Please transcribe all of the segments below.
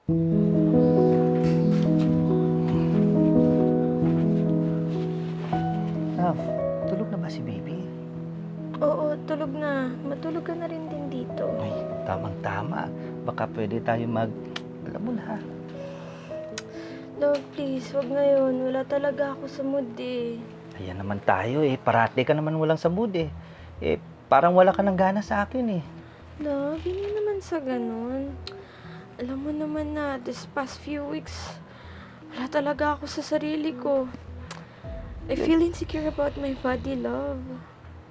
Love, tulog na ba si baby? Oo, tulog na. Matulog ka na rin din dito. Ay, tamang-tama. Baka pwede tayo alam mo na. Love, please, wag ngayon. Wala talaga ako sa mood eh. Ayan naman tayo eh. Parati ka naman walang sa mood eh. Eh, parang wala ka ng gana sa akin eh. Love, hindi naman sa ganun. Alam mo naman na this past few weeks, wala talaga ako sa sarili ko. I feel insecure about my body, love.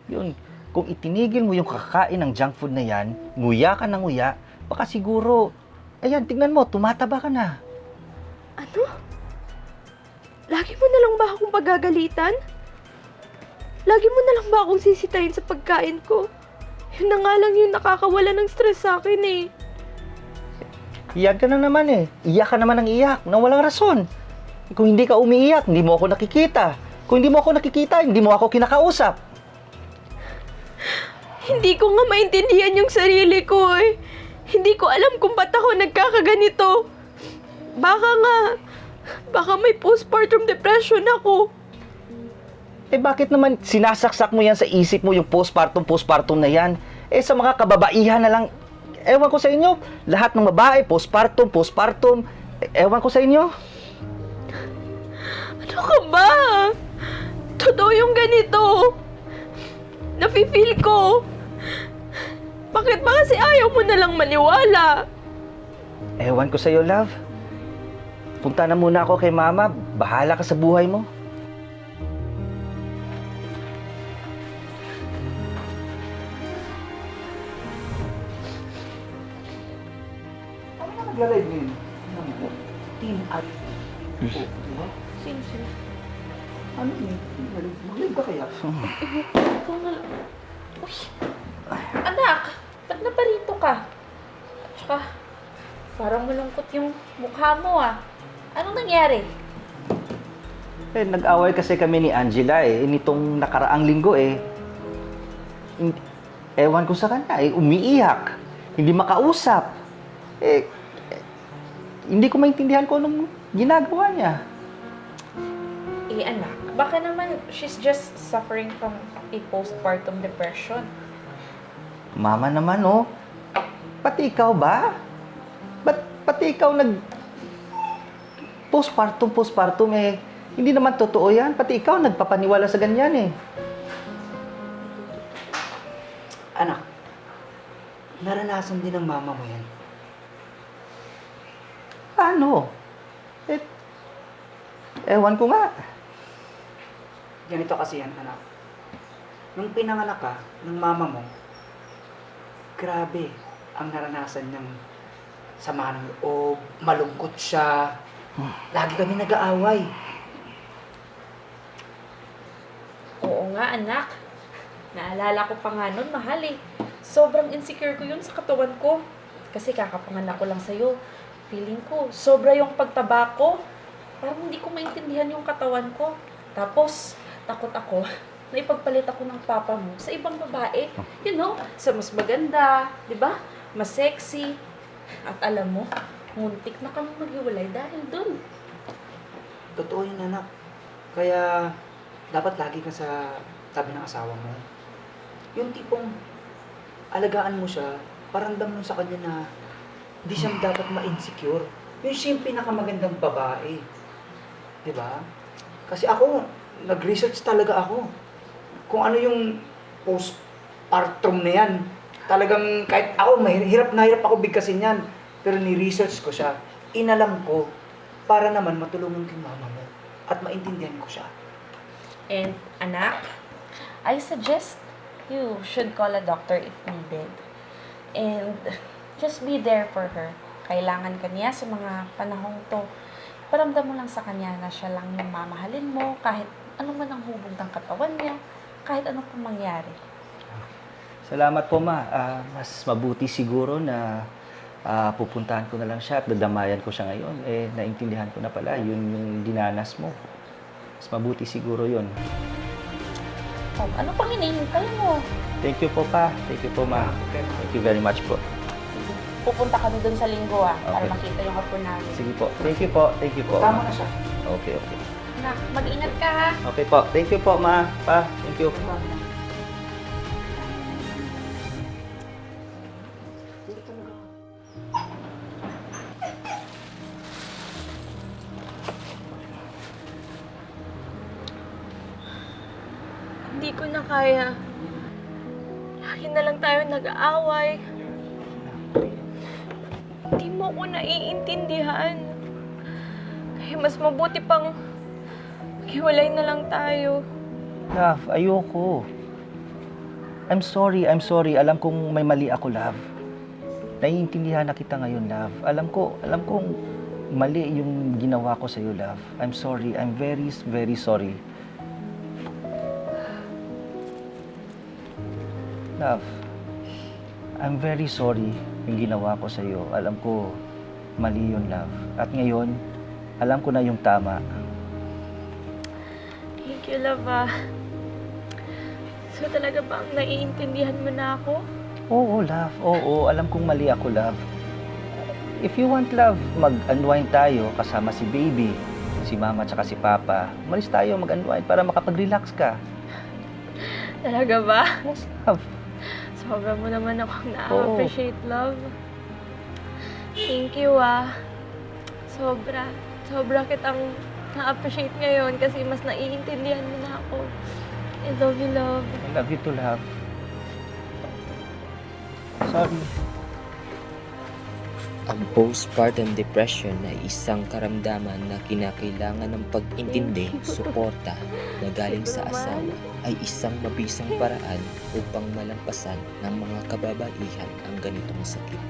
Yun, kung itinigil mo yung kakain ng junk food na yan, nguya ka ng nguya, baka siguro, ayan, tignan mo, tumataba ka na. Ano? Lagi mo na lang ba akong pagagalitan? Lagi mo na lang ba akong sisitahin sa pagkain ko? Yun na nga lang yung nakakawala ng stress sa akin eh. Iyak ka na naman eh. Iyak ka naman ng iyak, nang walang rason. Kung hindi ka umiiyak, hindi mo ako nakikita. Kung hindi mo ako nakikita, hindi mo ako kinakausap. Hindi ko nga maintindihan yung sarili ko eh. Hindi ko alam kung ba't ako nagkakaganito. Baka may postpartum depression ako. Eh bakit naman sinasaksak mo yan sa isip mo yung postpartum na yan? Eh sa mga kababaihan na lang, ewan ko sa inyo, lahat ng babae, postpartum, ewan ko sa inyo. Ano ka ba? Totoo yung ganito. Nafe-feel ko. Bakit ba kasi ayaw mo na lang maniwala? Ewan ko sa'yo, love. Punta na muna ako kay mama, bahala ka sa buhay mo. Ano na nag-live ngayon? Team at... Diba? Sino? Ano yun? Mag-live ka kaya? Ikaw na lang. Uy! Anak! Ba't naparito ka? At saka, parang malungkot yung mukha mo ah. Anong nangyari? Eh, nag-away kasi kami ni Angela eh, nitong nakaraang linggo eh. Ewan ko sa kanya eh, umiiyak, hindi makausap. Hindi ko maintindihan kung anong ginagawa niya. Eh anak, baka naman she's just suffering from a postpartum depression. Mama naman oh, pati ikaw ba? Pati ikaw postpartum eh, hindi naman totoo yan. Pati ikaw nagpapaniwala sa ganyan eh. Anak, naranasan din ng mama mo yan. Ano? Ewan ko nga. Ganito kasi yan, anak. Nung pinanganak ka ng mama mo, grabe ang naranasan niyang sama ng loob, malungkot siya. Lagi kami nag-aaway. Oo nga anak. Naalala ko pa nga nun, mahal eh. Sobrang insecure ko yun sa katawan ko. Kasi kakapanganak ko lang sa'yo. Feeling ko, sobra yung pagtaba ko. Parang hindi ko maintindihan yung katawan ko. Tapos, takot ako na ipagpalit ako ng papa mo sa ibang babae. You know, sa mas maganda, di ba? Mas sexy. At alam mo, muntik na kami maghiwalay dahil dun. Totoo yun, anak. Kaya, dapat lagi ka sa tabi ng asawa mo. Yung tipong alagaan mo siya, paramdam mo sa kanya na hindi siya dapat ma-insecure. Yung siya yung pinakamagandang babae. Diba? Kasi ako, nag-research talaga ako. Kung ano yung postpartum na yan. Talagang kahit ako, hirap na hirap ako bigkasin yan. Pero ni-research ko siya. Inalam ko para naman matulungan ko yung mama mo. At maintindihan ko siya. And anak, I suggest you should call a doctor if needed. And just be there for her. Kailangan kanya sa mga panahong to. Paramdam mo lang sa kanya na siya lang yung mamahalin mo, kahit ano man ang hubog ng katawan niya, kahit ano pong mangyari. Salamat po ma. Mas mabuti siguro na pupuntahan ko na lang siya at dadamayan ko siya ngayon. Eh, naintindihan ko na pala, yun yung dinanas mo. Mas mabuti siguro yun. Oh, ano pang hinihintay mo? Thank you po pa. Thank you po ma. Thank you very much po. Sige. pupunta kami dun sa linggo para Okay. makita yung apo namin. Sige po. Thank you po. Thank you po. Tama na siya. Okay, okay. Anak, mag-ingat ka ha. Okay po. Thank you po, ma. Pa, thank you. Hindi ko na kaya. Lagi na lang tayo nag-aaway. Hindi mo ko naiintindihan. Kaya mas mabuti pang maghiwalay na lang tayo. Love, ayoko. I'm sorry. Alam kong may mali ako, love. Naiintindihan na kita ngayon, love. Alam kong mali yung ginawa ko sa'yo, love. I'm sorry. I'm very, very sorry. Love, I'm very sorry yung ginawa ko sa'yo. Alam ko, mali yun, love. At ngayon, alam ko na yung tama. Thank you, love, ah. So talaga bang naiintindihan mo na ako? Oo, love. Oo, alam kong mali ako, love. If you want, love, mag-unwind tayo kasama si baby, si mama at si papa. Umalis tayo mag-unwind para makapag-relax ka. Talaga ba? Yes, love. Sobra mo naman akong na-appreciate, love. Thank you, ah. Sobra kitang na-appreciate ngayon kasi mas naiintindihan mo na ako. I love you, love. I love you too, love. Sorry. Ang postpartum depression ay isang karamdaman na kinakailangan ng pag-intindi, suporta na galing sa asawa ay isang mabisang paraan upang malampasan ng mga kababaihan ang ganitong sakit.